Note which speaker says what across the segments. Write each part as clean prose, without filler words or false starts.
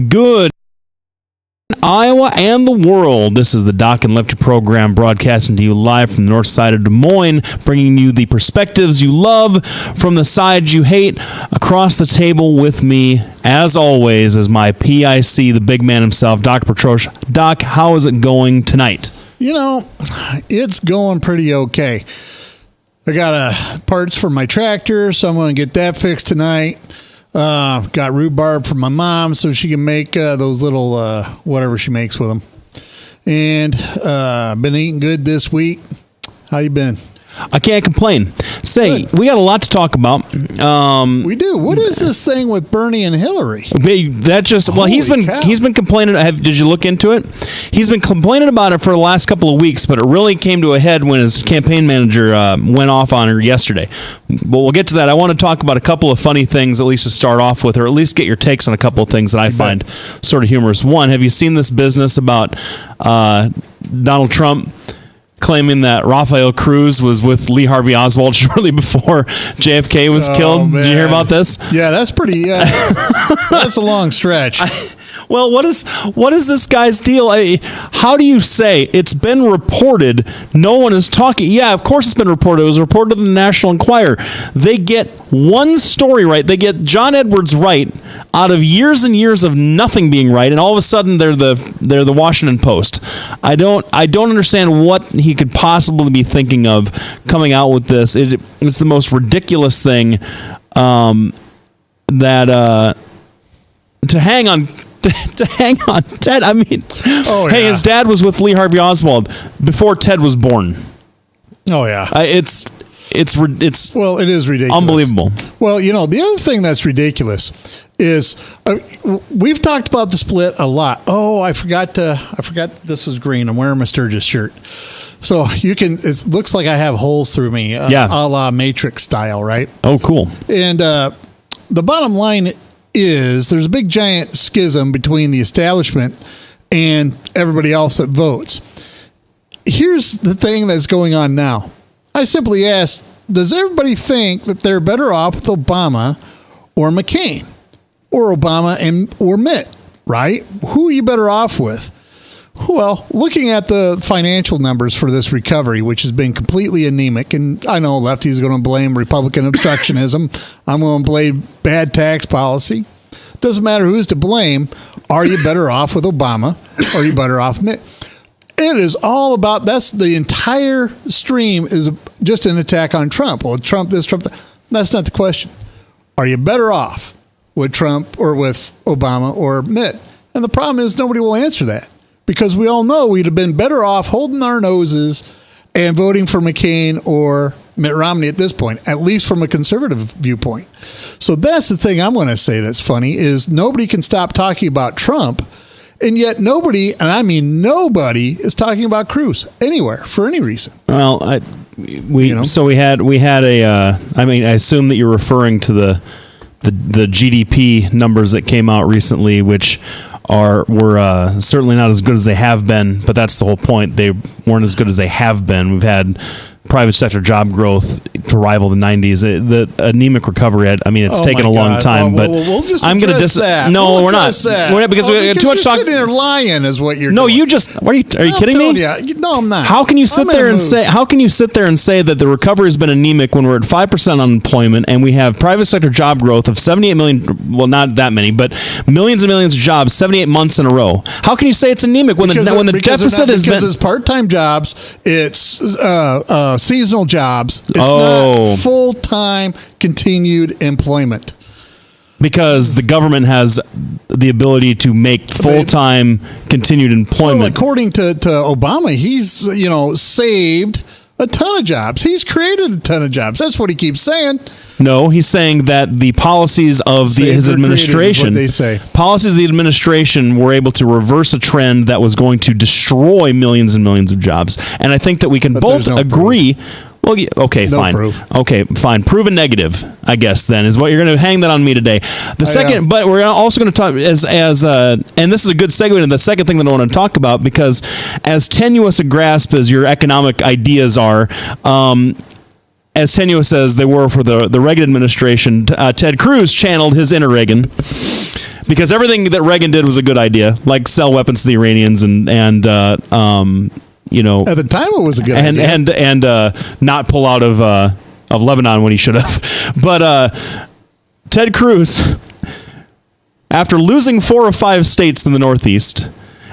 Speaker 1: Good Iowa and the world. This is the Doc and Lefty program, broadcasting to you live from the north side of Des Moines, bringing you the perspectives you love from the sides you hate. Across the table with me, as always, is my PIC, the big man himself, Doc Petrosh. Doc, how is it going tonight?
Speaker 2: You know, it's going pretty okay. I got parts for my tractor, so I'm going to get that fixed tonight. Got rhubarb from my mom so she can make those little whatever she makes with them. And been eating good this week. How you been?
Speaker 1: I can't complain. Say, we got a lot to talk about.
Speaker 2: We do. What is this thing with Bernie and Hillary?
Speaker 1: That just he's been complaining. Did you look into it? He's been complaining about it for the last couple of weeks, but it really came to a head when his campaign manager went off on her yesterday. But we'll get to that. I want to talk about a couple of funny things, at least to start off with, or at least get your takes on a couple of things that I find sort of humorous. One, have you seen this business about Donald Trump claiming that Rafael Cruz was with Lee Harvey Oswald shortly before JFK was killed? Man. Did you hear about this?
Speaker 2: Yeah, that's pretty. That's a long stretch.
Speaker 1: Well, what is this guy's deal? How do you say it's been reported? No one is talking. Yeah, of course it's been reported. It was reported in the National Enquirer. They get one story right. They get John Edwards right out of years and years of nothing being right, and all of a sudden they're the Washington Post. I don't understand what he could possibly be thinking of coming out with this. It's the most ridiculous thing that to hang on. To hang on Ted. I mean, hey, his dad was with Lee Harvey Oswald before Ted was born.
Speaker 2: Oh yeah,
Speaker 1: it's
Speaker 2: well, it is ridiculous,
Speaker 1: unbelievable.
Speaker 2: Well, you know, the other thing that's ridiculous is we've talked about the split a lot. Oh, I forgot this was green. I'm wearing my Sturgis shirt, so you can. It looks like I have holes through me, a la Matrix style, right?
Speaker 1: Oh, cool.
Speaker 2: And the bottom line is there's a big giant schism between the establishment and everybody else that votes. Here's the thing that's going on now. I simply asked, does everybody think that they're better off with Obama or McCain or Obama or Mitt, right? Who are you better off with? Well, looking at the financial numbers for this recovery, which has been completely anemic, and I know Lefty's going to blame Republican obstructionism. I'm going to blame bad tax policy. Doesn't matter who's to blame. Are you better off with Obama or are you better off Mitt? It is all about, that's the entire stream is just an attack on Trump. Well, Trump this, Trump that. That's not the question. Are you better off with Trump or with Obama or Mitt? And the problem is nobody will answer that. Because we all know we'd have been better off holding our noses and voting for McCain or Mitt Romney at this point, at least from a conservative viewpoint. So that's the thing I'm going to say that's funny is nobody can stop talking about Trump, and yet nobody, and I mean nobody, is talking about Cruz anywhere for any reason.
Speaker 1: Well, so we had a. I mean, I assume that you're referring to the GDP numbers that came out recently, which were certainly not as good as they have been, but that's the whole point. They weren't as good as they have been. We've had private sector job growth to rival the 90s. The anemic recovery, it's taken a long time, but
Speaker 2: we'll just
Speaker 1: I'm going to
Speaker 2: that.
Speaker 1: No, we're not. We're not because we had too much talk.
Speaker 2: You're sitting there lying is what you're
Speaker 1: doing. No, you just are you kidding me?
Speaker 2: No, I'm not.
Speaker 1: How can you sit there and say that the recovery has been anemic when we're at 5% unemployment and we have private sector job growth of 78 million, well, not that many, but millions and millions of jobs 78 months in a row? How can you say it's anemic when the deficit has been?
Speaker 2: Because it's part-time jobs, it's seasonal jobs. It's not full-time continued employment.
Speaker 1: Because the government has the ability to make full-time continued employment.
Speaker 2: Well, according to Obama, he's saved a ton of jobs. He's created a ton of jobs. That's what he keeps saying.
Speaker 1: No, he's saying that the policies of his administration,
Speaker 2: they say.
Speaker 1: Policies of the administration were able to reverse a trend that was going to destroy millions and millions of jobs. And I think that we can both agree. Well, okay, fine.
Speaker 2: Proof.
Speaker 1: Okay, fine. Prove a negative, I guess, then, is what you're going to hang that on me today. But we're also going to talk, and this is a good segue into the second thing that I want to talk about, because as tenuous a grasp as your economic ideas are, as tenuous as they were for the Reagan administration, Ted Cruz channeled his inner Reagan because everything that Reagan did was a good idea, like sell weapons to the Iranians and at
Speaker 2: the time it was a good idea,
Speaker 1: and not pull out of Lebanon when he should have. But Ted Cruz, after losing 4 of 5 states in the Northeast,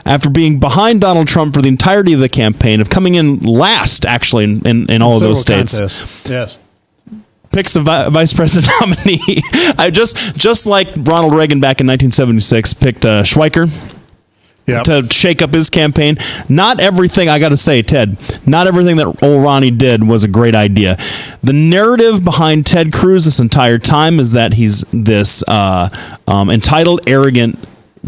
Speaker 1: after being behind Donald Trump for the entirety of the campaign, of coming in last actually in all of those states.
Speaker 2: Contests. Yes.
Speaker 1: Picks a vice president nominee. I just like Ronald Reagan back in 1976 picked Schweiker to shake up his campaign. Not everything, I got to say, Ted, not everything that old Ronnie did was a great idea. The narrative behind Ted Cruz this entire time is that he's this entitled, arrogant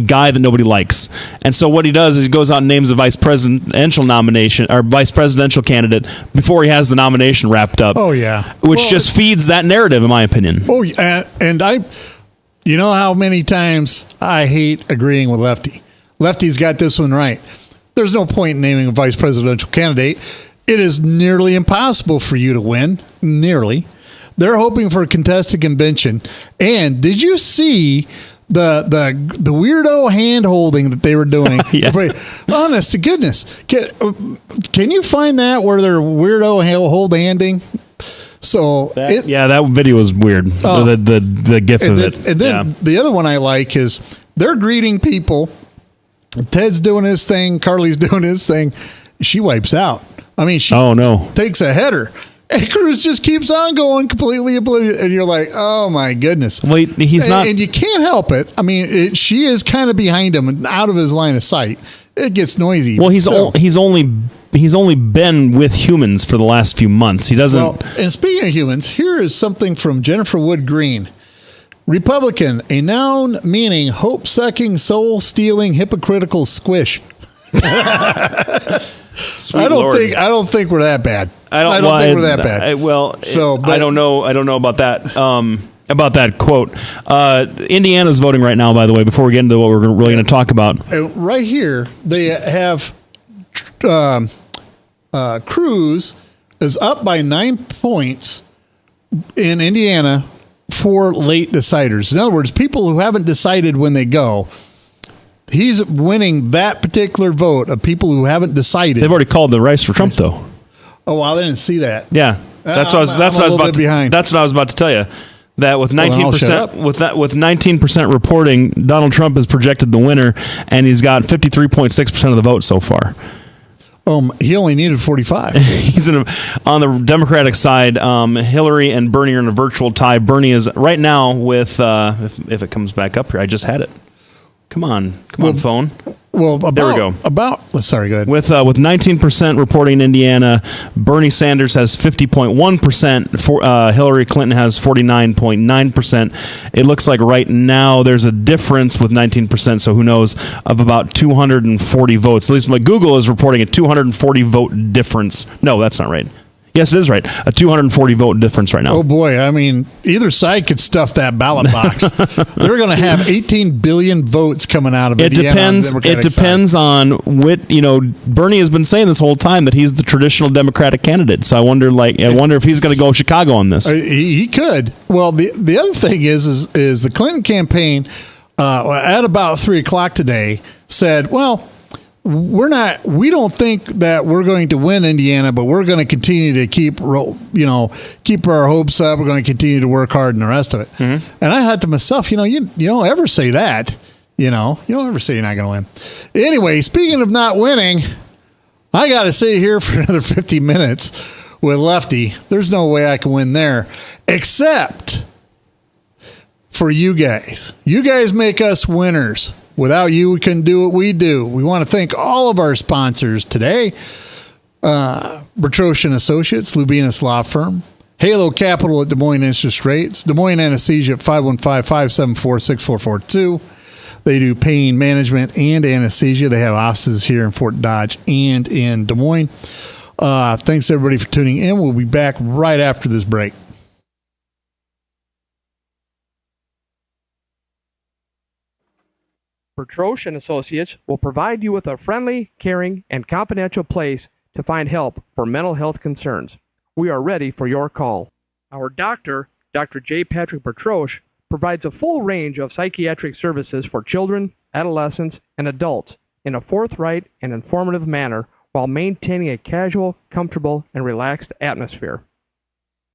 Speaker 1: guy that nobody likes. And so what he does is he goes out and names a vice presidential nomination or vice presidential candidate before he has the nomination wrapped up.
Speaker 2: Oh, yeah.
Speaker 1: Which just feeds that narrative, in my opinion.
Speaker 2: Oh, yeah. And you know how many times I hate agreeing with Lefty. Lefty's got this one right. There's no point in naming a vice presidential candidate. It is nearly impossible for you to win. Nearly. They're hoping for a contested convention. And did you see the weirdo hand holding that they were doing?
Speaker 1: Yeah.
Speaker 2: Honest to goodness, can you find that where they're weirdo hold handing? So
Speaker 1: that video was weird. The gif of it.
Speaker 2: And then the other one I like is they're greeting people. Ted's doing his thing. Carly's doing his thing. She wipes out. I mean, she takes a header. And Cruz just keeps on going, completely oblivious. And you're like, oh, my goodness.
Speaker 1: Wait, he's not.
Speaker 2: And you can't help it. I mean, she is kind of behind him and out of his line of sight. It gets noisy.
Speaker 1: Well, he's only been with humans for the last few months. He doesn't.
Speaker 2: Well, and speaking of humans, here is something from Jennifer Wood Green. Republican, a noun meaning hope-sucking, soul-stealing, hypocritical squish. I don't think we're that bad. I don't think we're that bad.
Speaker 1: I don't know. I don't know about that. About that quote. Indiana's voting right now, by the way, before we get into what we're really going to talk about.
Speaker 2: Right here, they have Cruz is up by 9 points in Indiana for late deciders. In other words, people who haven't decided when they go. He's winning that particular vote of people who haven't decided.
Speaker 1: They've already called the race for Trump, though.
Speaker 2: Oh, I didn't see that.
Speaker 1: Yeah, that's what I was about to tell you. That with 19% with 19% reporting, Donald Trump is projected the winner, and he's got 53.6% of the vote so far.
Speaker 2: He only needed 45.
Speaker 1: He's on the Democratic side. Hillary and Bernie are in a virtual tie. Bernie is right now with if it comes back up here. I just had it. Come on, phone.
Speaker 2: Well,
Speaker 1: there we go.
Speaker 2: Sorry, go ahead.
Speaker 1: With 19% reporting in Indiana, Bernie Sanders has 50.1%. Hillary Clinton has 49.9%. It looks like right now there's a difference with 19%. So who knows, of about 240 votes. At least Google is reporting a 240 vote difference. No, that's not right. Yes, it is right. A 240 vote difference right now.
Speaker 2: Oh, boy. I mean, either side could stuff that ballot box. They're going to have 18 billion votes coming out of Indiana.
Speaker 1: It depends on what, Bernie has been saying this whole time that he's the traditional Democratic candidate. So I wonder if he's going to go Chicago on this.
Speaker 2: He could. Well, the other thing is the Clinton campaign at about 3:00 today said, well, we don't think that we're going to win Indiana, but we're going to continue to keep our hopes up. We're going to continue to work hard and the rest of it. Mm-hmm. And I thought to myself, you don't ever say that. You don't ever say you're not going to win. Anyway, speaking of not winning, I got to sit here for another 50 minutes with Lefty. There's no way I can win there, except for you guys. You guys make us winners. Without you, we couldn't do what we do. We want to thank all of our sponsors today. Bertrosh & Associates, Lubinas Law Firm. Halo Capital at Des Moines Interest Rates. Des Moines Anesthesia at 515-574-6442. They do pain management and anesthesia. They have offices here in Fort Dodge and in Des Moines. Thanks, everybody, for tuning in. We'll be back right after this break.
Speaker 3: Bertrosh & Associates will provide you with a friendly, caring, and confidential place to find help for mental health concerns. We are ready for your call. Our doctor, Dr. J. Patrick Bertrosh, provides a full range of psychiatric services for children, adolescents, and adults in a forthright and informative manner while maintaining a casual, comfortable, and relaxed atmosphere.